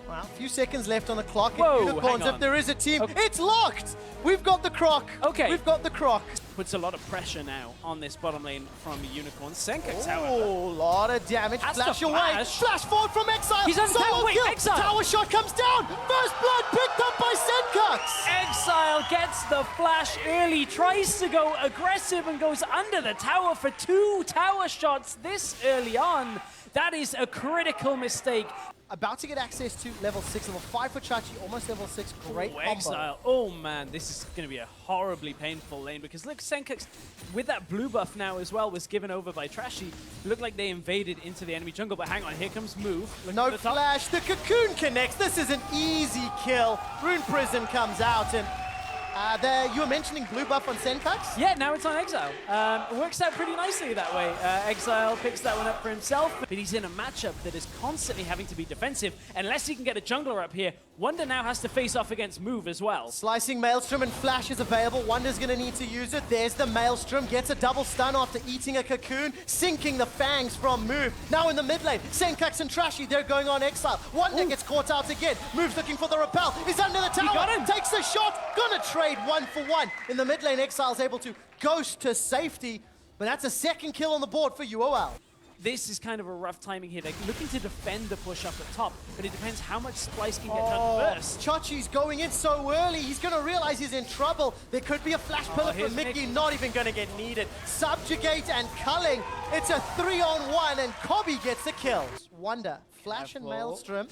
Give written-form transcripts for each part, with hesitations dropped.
Well, a few seconds left on the clock. Whoa, Unicorns, hang on. if there is a team, Okay. it's locked! We've got the croc. Okay. We've got the croc. Puts a lot of pressure now on this bottom lane from Unicorn. Sencux, however. Oh, a lot of damage. That's Flash the away. flash. Flash forward from Exileh. He's on Solo tower. Wait, kill. Exileh. Tower shot comes down. First blood picked up by Sencux. Exileh gets the flash early, tries to go aggressive and goes under the tower for 2 tower shots this early on. That is a critical mistake. About to get access to level 6, level 5 for Trashy, almost level 6. Great combo. Exileh. Oh man, this is going to be a horribly painful lane because look, Sencux, with that blue buff now as well, was given over by Trashy. Looked like they invaded into the enemy jungle, but hang on, here comes Move. Look No at the top. flash, the cocoon connects. This is an easy kill. Rune Prison comes out, and you were mentioning blue buff on Sencux? Yeah, now it's on Exileh. It works out pretty nicely that way. Exileh picks that one up for himself, but he's in a matchup that is constantly having to be defensive. Unless he can get a jungler up here, Wunder now has to face off against Move as well. Slicing Maelstrom and Flash is available. Wunder's going to need to use it. There's the Maelstrom. Gets a double stun after eating a cocoon, sinking the fangs from Move. Now in the mid lane, Sencux and Trashy, they're going on Exileh. Wunder gets caught out again. Move's looking for the repel. He's under the tower. got him. Takes the shot. Gonna trade 1-for-1. In the mid lane, Exileh's able to ghost to safety, but that's a second kill on the board for UOL. This is kind of a rough timing here. They're looking to defend the push up at top, but it depends how much Splyce can get done first. Chachi's going in so early, he's going to realize he's in trouble. There could be a flash pillar from here's Mikyx, Mikyx. not even going to get needed. Subjugate and culling. It's a 3-on-1, and Kobbe gets the kills. Wunder, Flash and Careful. Maelstrom.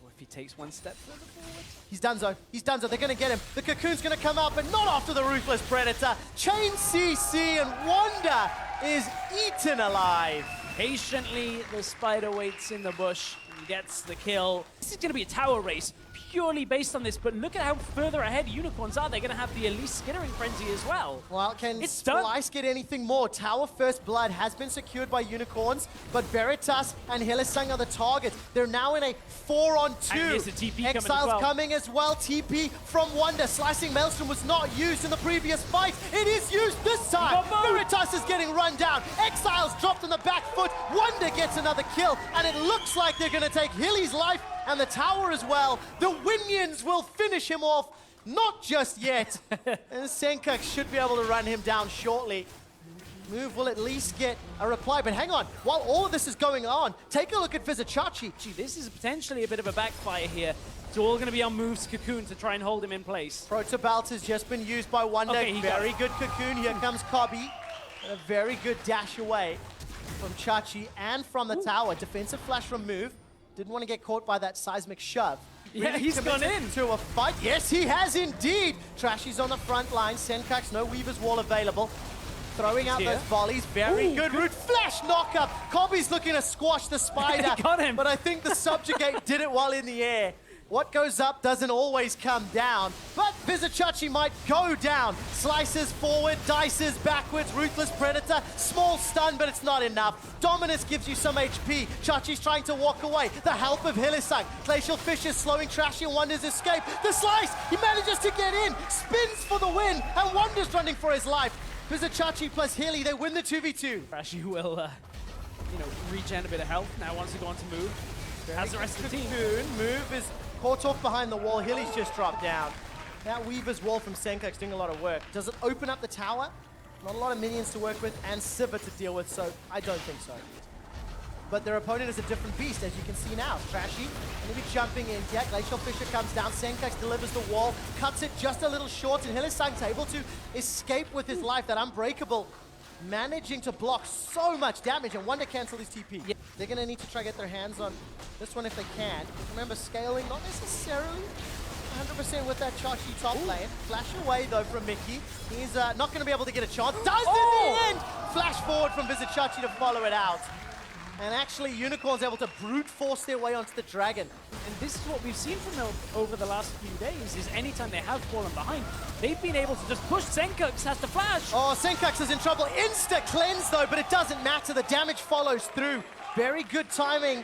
Oh, if he takes one step further forward. He's donezo. He's donezo. They're going to get him. The cocoon's going to come out, but not after the Ruthless Predator. Chain CC, and Wunder is eaten alive. Patiently, the spider waits in the bush and gets the kill. This is going to be a tower race, purely based on this, but look at how further ahead Unicorns are. They're going to have the Elise skittering frenzy as well. Well, can It's done. Splyce get anything more? Tower First Blood has been secured by Unicorns, but Veritas and Hylissang are the targets. They're now in a 4-on-2. And here's the TP coming as Exile's well. coming as well. TP from Wunder. Slicing Maelstrom was not used in the previous fight. It is used this time. Got both. Veritas is getting run down. Exile's dropped on the back foot. Wunder gets another kill, and it looks like they're going to take Hilly's life and the tower as well. The Winions will finish him off. Not just yet. And Sencux should be able to run him down shortly. Move will at least get a reply, but hang on. While all of this is going on, take a look at Vizicsacsi. Gee, this is potentially a bit of a backfire here. It's all going to be on Move's cocoon to try and hold him in place. Protobalt has just been used by Wunder. Okay, he got Very it. good cocoon. Here comes Kobbe. And a very good dash away from Chachi and from the tower. Defensive flash from Move. Didn't want to get caught by that seismic shove. Yeah, he's gone committed in. to a fight. Yes, he has indeed. Trashy's on the front line. Sencux, no Weaver's Wall available. Throwing out Here. those volleys. Very Ooh, good route. Flash knockup. Kobbe's looking to squash the spider. Got him. But I think the Subjugate did it while in the air. What goes up doesn't always come down, but Vizicsacsi might go down. Slices forward, dices backwards, Ruthless Predator, small stun, but it's not enough. Dominus gives you some HP. Chachi's trying to walk away. The help of Hylissang. Glacial Fish is slowing Trashy and Wunder's escape. The slice, he manages to get in, spins for the win, and Wunder's running for his life. Vizicsacsi plus Hilly, they win the 2v2. Trashy will, regen a bit of health now wants to go on to Move. As the rest of the team. Move is caught off behind the wall. Hilly's just dropped down. That Weaver's Wall from Sencux doing a lot of work. Does it open up the tower? Not a lot of minions to work with and Sivir to deal with, so I don't think so. But their opponent is a different beast, as you can see now. Trashy, going to be jumping in. Yeah, Glacial Fisher comes down. Sencux delivers the wall, cuts it just a little short, and Hylissang's able to escape with his life. That Unbreakable managing to block so much damage, and Wunder cancel his TP. Yeah. They're going to need to try to get their hands on this one if they can. Remember, scaling, not necessarily 100% with that Chachi top lane. Flash away, though, from Mikyx. He's not going to be able to get a chance. Does in the end! Flash forward from Vizicsacsi to follow it out. And actually, Unicorn's able to brute force their way onto the dragon. And this is what we've seen from them over the last few days, is anytime they have fallen behind, they've been able to just push. Sencux has the flash. Oh, Sencux is in trouble. Insta-cleanse, though, but it doesn't matter. The damage follows through. Very good timing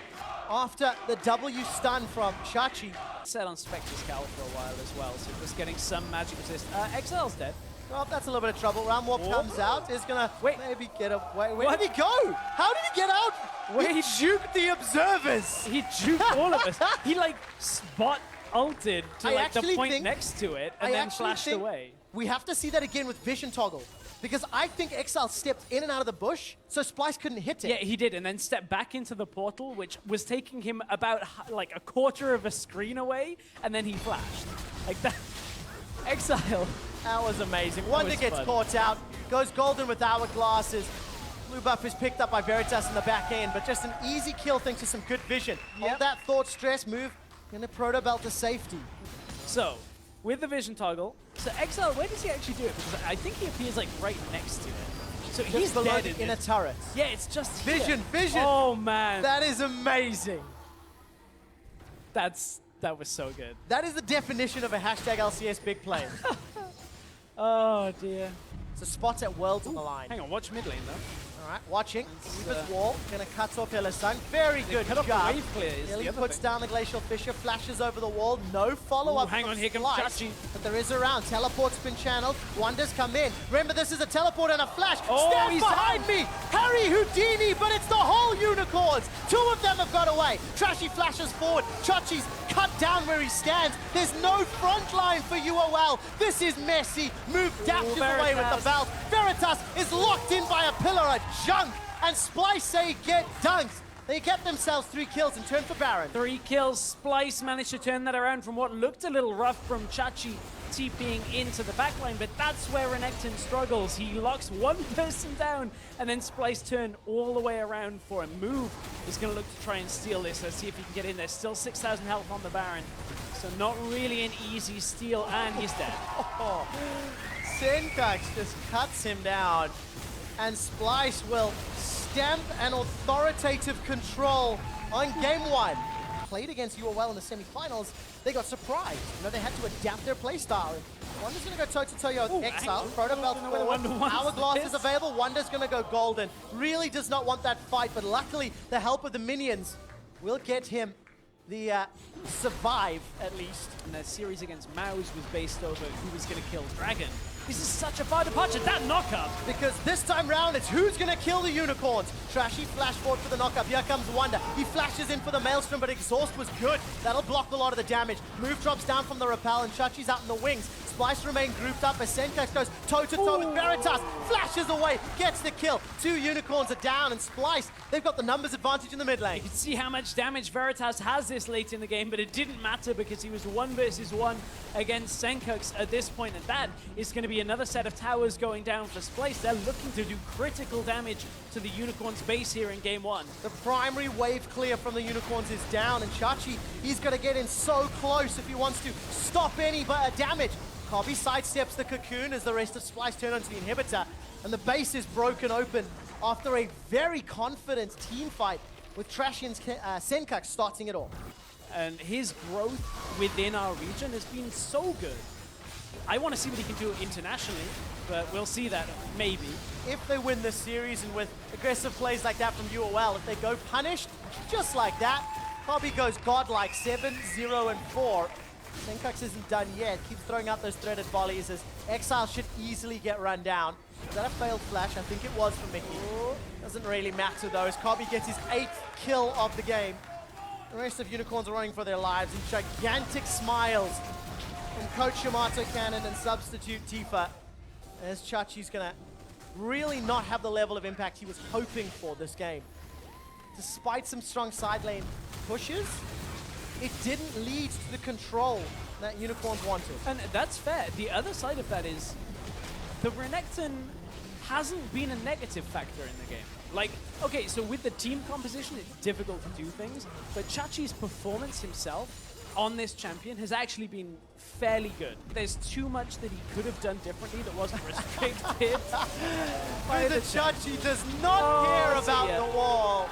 after the W stun from Chachi. Set on Spectre's Cowl for a while as well, so just getting some magic resist. Exileh's dead. Oh, that's a little bit of trouble. Round warp comes out. Is gonna maybe get away. Where What? did he go? How did he get out? Wait. He juked the observers. He juked all of us. He like spot ulted to I like the actually point think- next to it I and then actually flashed think away. We have to see that again with vision toggle. Because I think Exile stepped in and out of the bush, so SPLYCE couldn't hit it. Yeah, he did, and then stepped back into the portal, which was taking him about like a quarter of a screen away, and then he flashed. Like that. Exile. That was amazing. Wunder was gets fun. caught out, goes golden with hourglasses. Blue buff is picked up by Veritas in the back end, but just an easy kill thanks to some good vision. All Yep. that thought stress move, gonna proto belt to safety. So, with the vision toggle, so Exile, where does he actually do it? Because I think he appears like right next to it. So he's Just below dead the inner it. turret. Yeah, it's just Vision, here. vision. Oh man, That is amazing. that was so good. That is the definition of a hashtag LCS big play. Oh dear. So spots at Worlds on the line. Hang on, watch mid lane though. All right, watching. Weaver's wall, gonna cut off Hylissang. Very good cut off the job. wave clear is the Illy other puts thing. down the Glacial Fissure, flashes over the wall. No follow-up. Ooh, hang from on, here comes SPLYCE, Trashy. But there is a round. Teleport's been channeled. Wonders come in. Remember, this is a teleport and a flash. Oh, Stand he's behind me! Harry Houdini, but it's the whole unicorns. Two of them have got away. Trashy flashes forward. Chachi's cut down where he stands. There's no front line for UOL. This is messy. Move dashes away with the Veritas. belt. Veritas is locked in by a pillar of junk. And SPLYCE say get dunked. They get themselves 3 kills and turn for Baron. 3 kills. SPLYCE managed to turn that around from what looked a little rough from Chachi TPing into the backline, but that's where Renekton struggles. He locks one person down, and then SPLYCE turn all the way around for a move. He's going to look to try and steal this. Let's see if he can get in there. Still 6,000 health on the Baron, so not really an easy steal, and he's dead. Oh, Sencux just cuts him down, and SPLYCE will stamp an authoritative control on game 1. Played against UOL in the semifinals, they got surprised. You know, they had to adapt their playstyle. Wonder's gonna go toe-to-toe with Exile. Proto belt forward. Wonder wants Hourglass this. is available. Wonder's gonna go golden. Really does not want that fight, but luckily the help of the minions will get him the survive at least. And their series against Maus was based over who was going to kill Dragon. This is such a far departure. That knockup! Because this time round, it's who's gonna kill the unicorns. Trashy flash forward for the knockup. Here comes Wunder. He flashes in for the Maelstrom, but Exhaust was good. That'll block a lot of the damage. Move drops down from the rappel, and Chachi's out in the wings. SPLYCE remain grouped up as Sencux goes toe-to-toe with Veritas. Flashes away, gets the kill. 2 unicorns are down, and SPLYCE, they've got the numbers advantage in the mid lane. You can see how much damage Veritas has this late in the game, but it didn't matter because he was 1 versus 1 against Sencux at this point, and that is going to be another set of towers going down for SPLYCE. They're looking to do critical damage to the Unicorns base here in game 1. The primary wave clear from the unicorns is down, and Chachi, he's gonna get in so close if he wants to stop any damage. Kobbe sidesteps the cocoon as the rest of SPLYCE turn onto the inhibitor, and the base is broken open after a very confident team fight with Trashy and Sencux starting it all. And his growth within our region has been so good. I want to see what he can do internationally, but we'll see that maybe. If they win this series and with aggressive plays like that from UOL, if they go punished just like that, Kobbe goes godlike 7, 0, and 4. Sencux isn't done yet. Keeps throwing out those threaded volleys as Exile should easily get run down. Is that a failed flash? I think it was for Mikyx. Doesn't really matter though, as Kobbe gets his 8th kill of the game. The rest of Unicorns are running for their lives, and gigantic smiles from Coach Yamato Kennen and substitute Tifa, as Chachi's gonna really not have the level of impact he was hoping for this game. Despite some strong side lane pushes, it didn't lead to the control that Unicorns wanted. And that's fair. The other side of that is the Renekton hasn't been a negative factor in the game. Like, okay, so with the team composition, it's difficult to do things, but Chachi's performance himself on this champion has actually been fairly good. There's too much that he could have done differently that wasn't restricted by the Chachi does not care about yeah. the wall.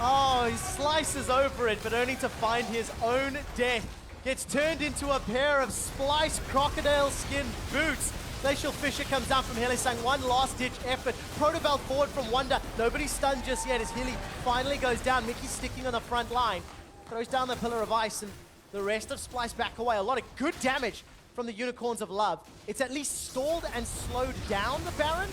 Oh, he slices over it, but only to find his own death. Gets turned into a pair of SPLYCE crocodile skin boots. Glacial Fissure comes down from Hylissang. One last-ditch effort. Proto belt forward from Wunder. Nobody's stunned just yet as Hilly finally goes down. Mikyx sticking on the front line. Throws down the Pillar of Ice, and the rest of SPLYCE back away. A lot of good damage from the Unicorns of Love. It's at least stalled and slowed down the Baron,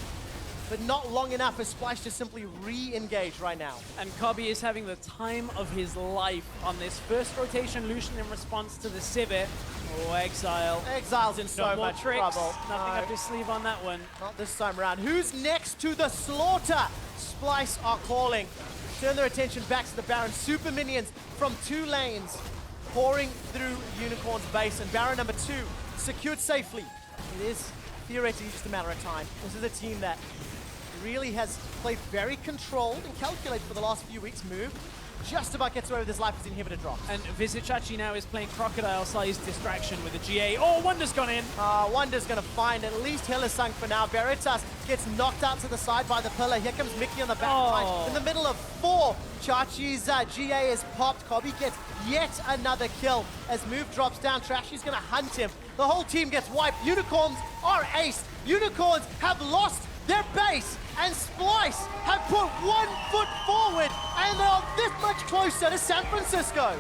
but not long enough as SPLYCE just simply re-engage right now. And Kobbe is having the time of his life on this first rotation Lucian in response to the Sivir. Oh, Exileh. Exile's in so No more much tricks. trouble. Nothing up his sleeve on that one. Not this time around. Who's next to the slaughter? SPLYCE are calling. Turn their attention back to the Baron. Super minions from 2 lanes pouring through Unicorn's base. And Baron number 2 secured safely. It is theoretically just a matter of time. This is a team that really has played very controlled and calculated for the last few weeks. Move just about gets away with his life as inhibitor drops. And Vizicsacsi now is playing crocodile-sized distraction with the GA. Oh, Wunder's gone in. Wunder's going to find at least Hylissang for now. Veritas gets knocked out to the side by the pillar. Here comes Mikyx on the back line. In the middle of 4, Chachi's GA is popped. Kobbe gets yet another kill as Move drops down. Trashy's going to hunt him. The whole team gets wiped. Unicorns are aced. Unicorns have lost their base, and SPLYCE have put 1 foot forward, and they're this much closer to San Francisco.